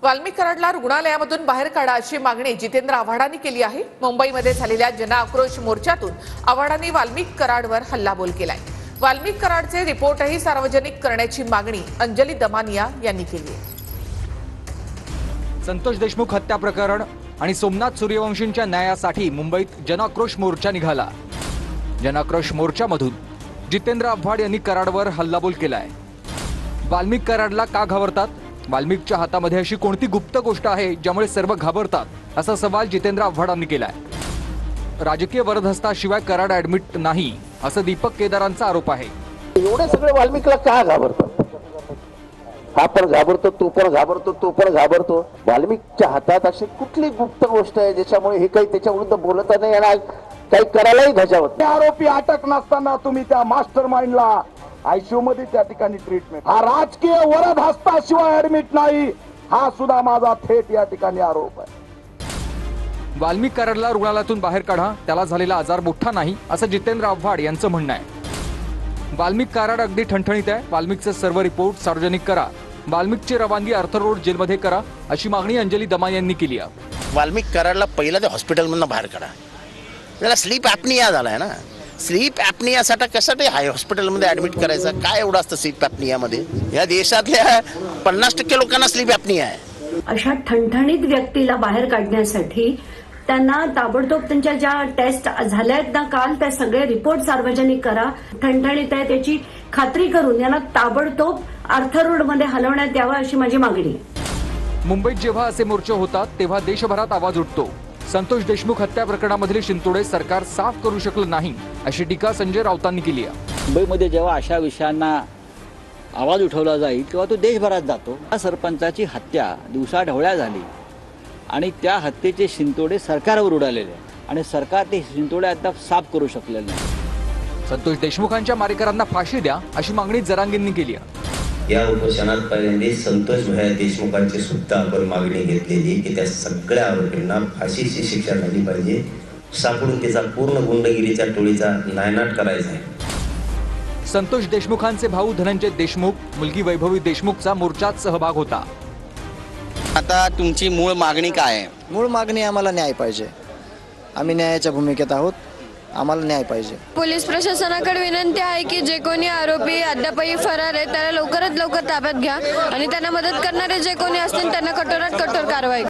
वाल्मिक कराडला रुग्णालयामधून बाहेर काढा अशी मागणी जितेंद्र आव्हाडांनी केली आहे। मुंबईमध्ये झालेल्या जनआक्रोश मोर्चातून आव्हाडांनी वाल्मिक कराडवर हल्लाबोल केलाय। वाल्मिक कराडचे रिपोर्टही सार्वजनिक करण्याची मागणी अंजली दमानिया यांनी केली आहे। संतोष देशमुख हत्या प्रकरण आणि सोमनाथ सूर्यवंशींच्या न्यायासाठी मुंबईत जनआक्रोश मोर्चा निघाला। जनआक्रोश मोर्चामधून जितेंद्र आव्हाड यांनी कराडवर हल्लाबोल केलाय। वाल्मिक कराडला का घाबरतात? वाल्मिकच्या हातामध्ये अशी कोणती गुप्त गोष्ट आहे ज्यामुळे सर्व घाबरतात, असा सवाल जितेंद्र आव्हाडांनी केलाय। राजकीय वरदहस्ताशिवाय कराड ऍडमिट नाही, असं दीपक केदारांचा आरोप आहे। एवढे सगळे वाल्मिकला का घाबरतात? हा पण घाबरतो, तो पण घाबरतो, तो पण घाबरतो। वाल्मिकच्या हातात अशी कुठली गुप्त गोष्ट आहे ज्याच्यामुळे हे काही त्याच्या विरुद्ध बोलत नाही आणि काही करायलाही धजावत? आरोपी अटक नसताना तुम्ही त्या मास्टर माइंडला आयसीयू मध्ये त्या ठिकाणी ट्रीटमेंट, हा राजकीय वरदहस्ताशिवाय ऍडमिट नाही, हा सुद्धा माझा थेट या ठिकाणी आरोप आहे। वाल्मिक कराडला रुग्णालयातून बाहेर काढा, त्याला झालेला आजार मोठा नाही, असं जितेंद्र आव्हाड यांचं म्हणणं आहे। वाल्मिक कराड अगदी ठणठणीत आहे। वाल्मिकचे सर्व रिपोर्ट सार्वजनिक करा, वाल्मिकची रवानगी आर्थर रोड जेलमध्ये करा, अशी मागणी अंजली दमानिया यांनी केली आहे। वाल्मिक कराडला पहिला ते हॉस्पिटलमधून बाहेर काढा। त्याला स्लीप ॲपनिया झालाय ना, स्लीप ॲपनियासाठी कशासाठी हाय हॉस्पिटलमध्ये ऍडमिट करायचं? काय एवढं असतं स्लीप ॲपनियामध्ये? या देशातल्या 50% लोकांना स्लीप ॲपनिया आहे। अशा ठणठणीत व्यक्तीला बाहेर काढण्यासाठी त्यांना ताबडतोब त्यांच्या ज्या टेस्ट झाल्या आहेत ना काल, त्या सगळे रिपोर्ट सार्वजनिक करा। ठणठणीत आहे त्याची खात्री करून यांना ताबडतोब आर्थर रोडमध्ये हलवण्यात यावं, अशी माझी मागणी आहे। मुंबईत जेव्हा असे मोर्चे होतात तेव्हा देशभरात आवाज उठतो। संतोष देशमुख हत्या प्रकरणामधले शिंतोडे सरकार साफ करू शकलं नाही, अशी टीका संजय राऊतांनी केली आहे। मुंबईमध्ये जेव्हा अशा विषयांना आवाज उठवला जाईल तेव्हा तो देशभरात जातो। सरपंचाची हत्या दिवसाढवळ्या झाली आणि त्या हत्येचे शिंतोडे सरकारवर उडालेले आणि सरकार ते शिंतोडे आता साफ करू शकलेलं नाही। संतोष देशमुखांच्या मारेकरांना फाशी द्या, अशी मागणी जरांगेंनी केली आहे। या उपोषणात पहिल्यांदा संतोष भैया देशमुखांची सुद्धा आपण मागणी घेतलेली की त्या सगळ्या आरोपींना फाशीची शिक्षा झाली पाहिजे, सापडून त्याचा पूर्ण गुंडगिरीच्या टोळीचा नायनाट करायचा आहे। संतोष देशमुखांचे भाऊ धनंजय देशमुख, मुलगी वैभवी देशमुखचा मोर्चात सहभाग होता। आता तुमची मूळ मागणी काय आहे? मूळ मागणी आम्हाला न्याय पाहिजे। आम्ही न्यायाच्या भूमिकेत आहोत, आम्हाला न्याय पाहिजे। पोलीस प्रशासनाकडे विनंती आहे की जे कोणी आरोपी अद्यापही फरार आहेत त्याला लवकरात लवकर ताब्यात घ्या आणि त्यांना मदत करणारे जे कोणी असतील त्यांना कठोरात कठोर कारवाई